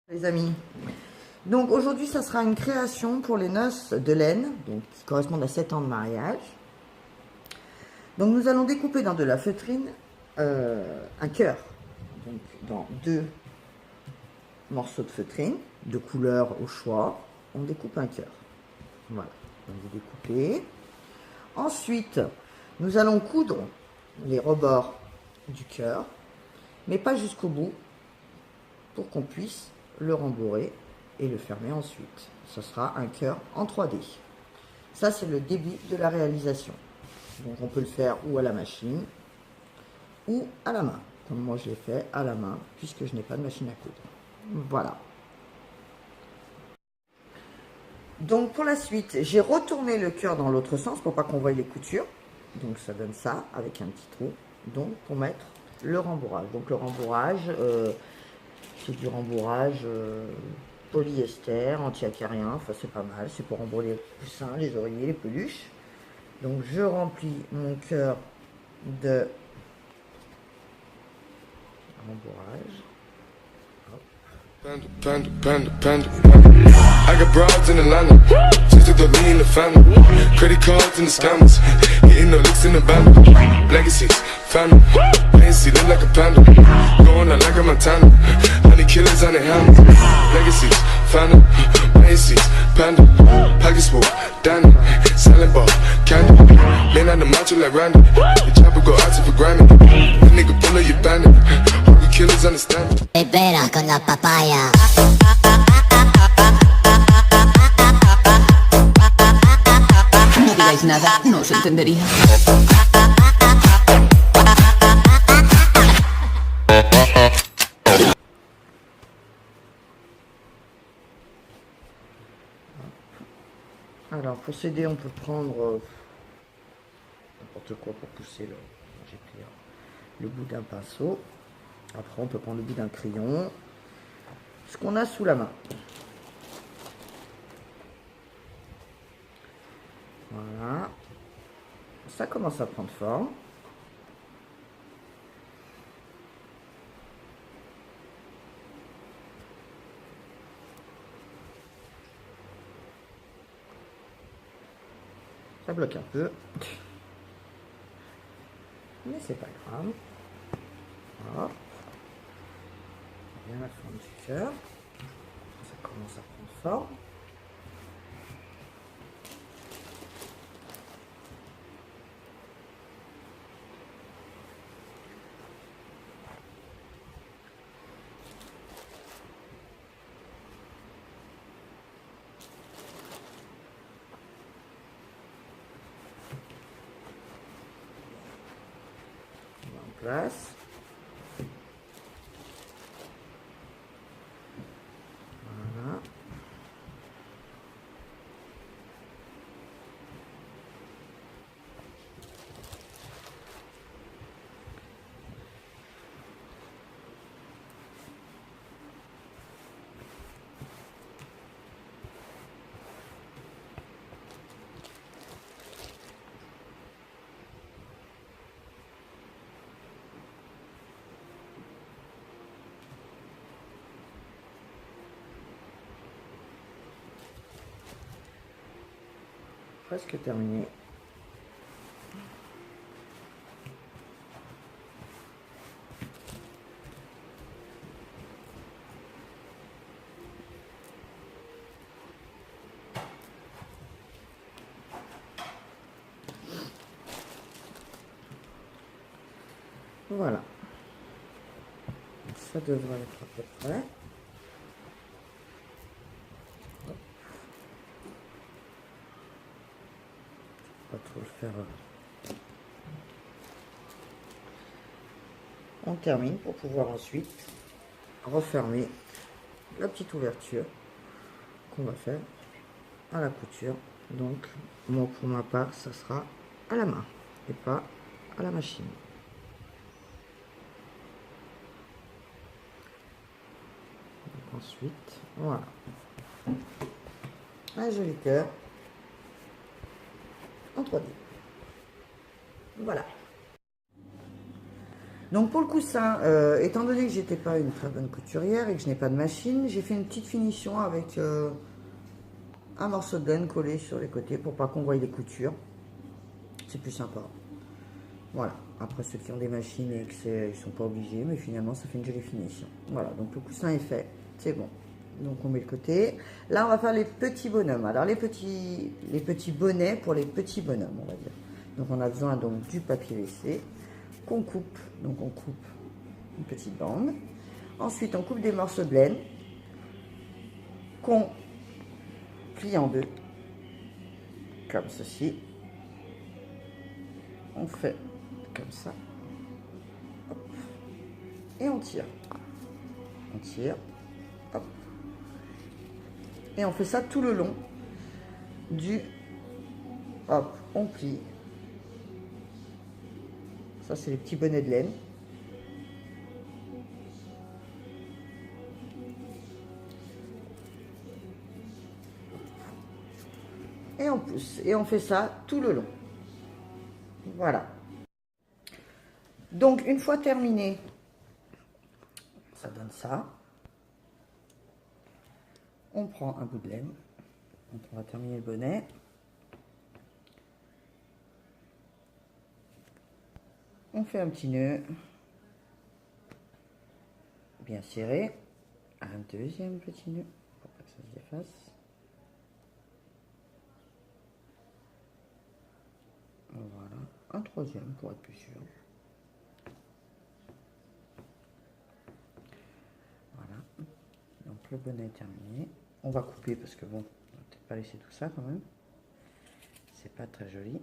Les amis, donc aujourd'hui ça sera une création pour les noces de laine, donc qui correspondent à 7 ans de mariage. Donc nous allons découper dans de la feutrine un cœur, donc dans 2 morceaux de feutrine, de couleur au choix, on découpe un cœur. Voilà, on va découper. Ensuite, nous allons coudre les rebords du cœur, mais pas jusqu'au bout, pour qu'on puisse le rembourrer et le fermer ensuite. Ce sera un cœur en 3D. Ça, c'est le début de la réalisation. Donc, on peut le faire ou à la machine ou à la main. Comme moi, je l'ai fait à la main, puisque je n'ai pas de machine à coudre. Voilà. Donc, pour la suite, j'ai retourné le cœur dans l'autre sens pour pas qu'on voie les coutures. Donc, ça donne ça avec un petit trou. Donc, pour mettre le rembourrage. Donc, le rembourrage... c'est du rembourrage polyester, anti-acarien, enfin c'est pas mal, c'est pour rembourrer les coussins, les oreillers, les peluches. Donc je remplis mon cœur de rembourrage. Panda, panda, panda, panda. I got broads in Atlanta, just to the lean, the family. Credit cards and the scammers, hitting the licks in the band. Legacies, family, fancy, look like a panda. Going out like a Montana, honey killers on the helmets. Legacies, family, Macy's, panda. Pockets full, Danny, selling ball, candy. Man on the macho like Randy, the chopper go out to for Grammy. The nigga pull up your bandit, hungry killers understand. Libera con la papaya. No digáis nada, no os entendería. Alors pour s'aider, on peut prendre n'importe quoi pour pousser le... J'ai pris le bout d'un pinceau. Après, on peut prendre le bout d'un crayon. Ce qu'on a sous la main. Voilà. Ça commence à prendre forme. Ça bloque un peu. Mais c'est pas grave. Voilà. Bien la forme du cœur. Ça commence à prendre forme. On va en place. Voilà. Presque terminé. Voilà. Ça devrait être à peu près. Pas trop le faire. On termine pour pouvoir ensuite refermer la petite ouverture qu'on va faire à la couture. Donc moi pour ma part ça sera à la main et pas à la machine. Donc ensuite voilà un joli cœur en 3D. Voilà. Donc pour le coussin, étant donné que j'étais pas une très bonne couturière et que je n'ai pas de machine, j'ai fait une petite finition avec un morceau de laine collé sur les côtés pour pas qu'on voie les coutures. C'est plus sympa. Voilà. Après ceux qui ont des machines et que ils sont pas obligés, mais finalement ça fait une jolie finition. Voilà, donc le coussin est fait, c'est bon. Donc on met le côté. Là on va faire les petits bonhommes. Alors les petits bonnets pour les petits bonhommes, on va dire. Donc on a besoin donc du papier WC qu'on coupe. Donc on coupe une petite bande. Ensuite on coupe des morceaux de laine qu'on plie en deux, comme ceci. On fait comme ça. Hop. Et on tire. On tire. Hop. Et on fait ça tout le long du... Hop, on plie. Ça, c'est les petits bonnets de laine. Et on pousse. Et on fait ça tout le long. Voilà. Donc, une fois terminé, ça donne ça. On prend un bout de laine. Donc, on va terminer le bonnet. On fait un petit nœud bien serré. Un deuxième petit nœud pour pas que ça se défasse. Voilà. Un troisième pour être plus sûr. Voilà. Donc le bonnet est terminé. On va couper parce que bon, on va peut-être pas laisser tout ça quand même. C'est pas très joli.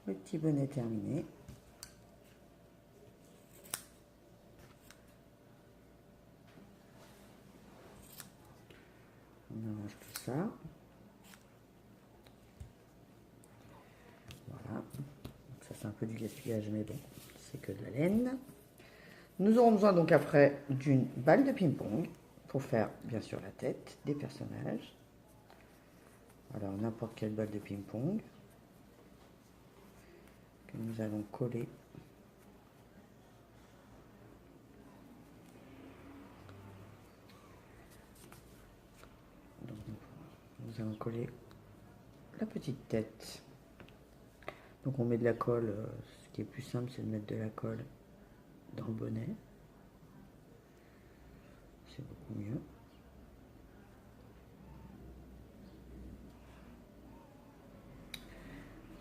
Le petit bonnet terminé. On arrange tout ça. Voilà. Donc ça c'est un peu du gaspillage, mais bon, c'est que de la laine. Nous aurons besoin donc après d'une balle de ping-pong pour faire bien sûr la tête des personnages. Alors n'importe quelle balle de ping-pong que nous allons coller. Donc, nous allons coller la petite tête. Donc on met de la colle, ce qui est plus simple c'est de mettre de la colle dans le bonnet. C'est beaucoup mieux.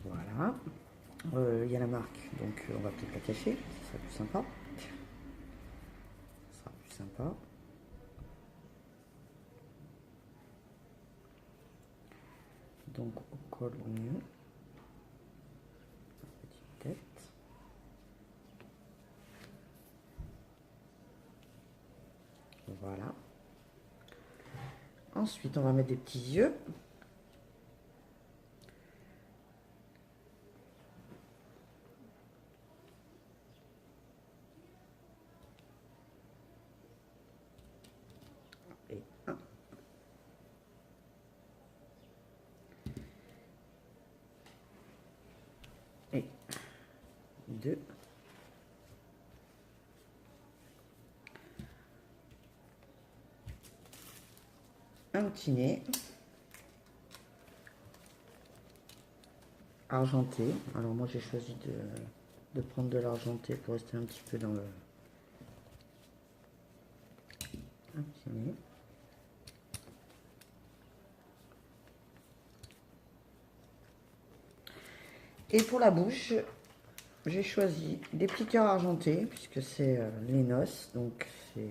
Voilà. Il y a la marque, donc on va peut-être la cacher, ce sera plus sympa. Ce sera plus sympa. Donc on colle au mieux. Petite tête. Voilà. Ensuite, on va mettre des petits yeux. Et un. Et deux. Un petit nez argenté. Alors moi j'ai choisi de prendre de l'argenté pour rester un petit peu dans le... Un petit nez. Et pour la bouche, j'ai choisi des piqueurs argentés puisque c'est les noces, donc c'est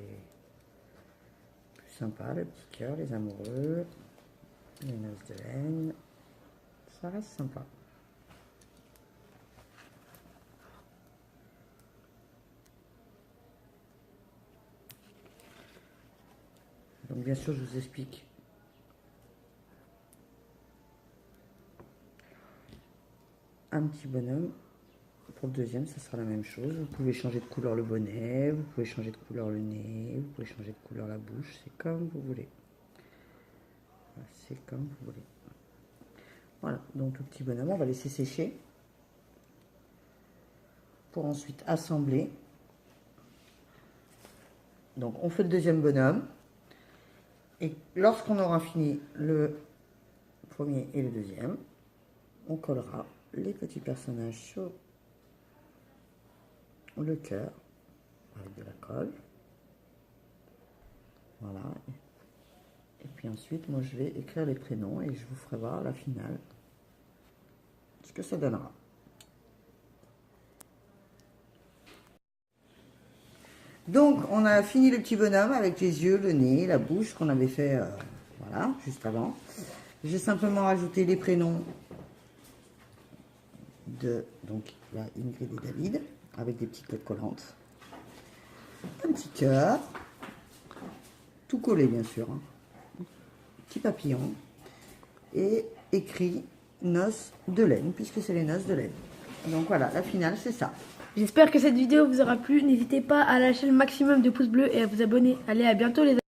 sympa, le petit cœur, les amoureux, les noces de laine, ça reste sympa. Donc bien sûr, je vous explique. Un petit bonhomme. Pour le deuxième, ça sera la même chose. Vous pouvez changer de couleur le bonnet, vous pouvez changer de couleur le nez, vous pouvez changer de couleur la bouche, c'est comme vous voulez. C'est comme vous voulez. Voilà, donc le petit bonhomme, on va laisser sécher pour ensuite assembler. Donc on fait le deuxième bonhomme et lorsqu'on aura fini le premier et le deuxième, on collera les petits personnages sur le cœur avec de la colle. Voilà. Et puis ensuite, moi je vais écrire les prénoms et je vous ferai voir la finale, ce que ça donnera. Donc, on a fini le petit bonhomme avec les yeux, le nez, la bouche qu'on avait fait voilà, juste avant. J'ai simplement rajouté les prénoms de donc là, Ingrid et David avec des petites codes collantes. Un petit cœur, tout collé bien sûr. Hein. Petit papillon et écrit noces de laine puisque c'est les noces de laine. Donc voilà, la finale c'est ça. J'espère que cette vidéo vous aura plu. N'hésitez pas à lâcher le maximum de pouces bleus et à vous abonner. Allez, à bientôt les amis.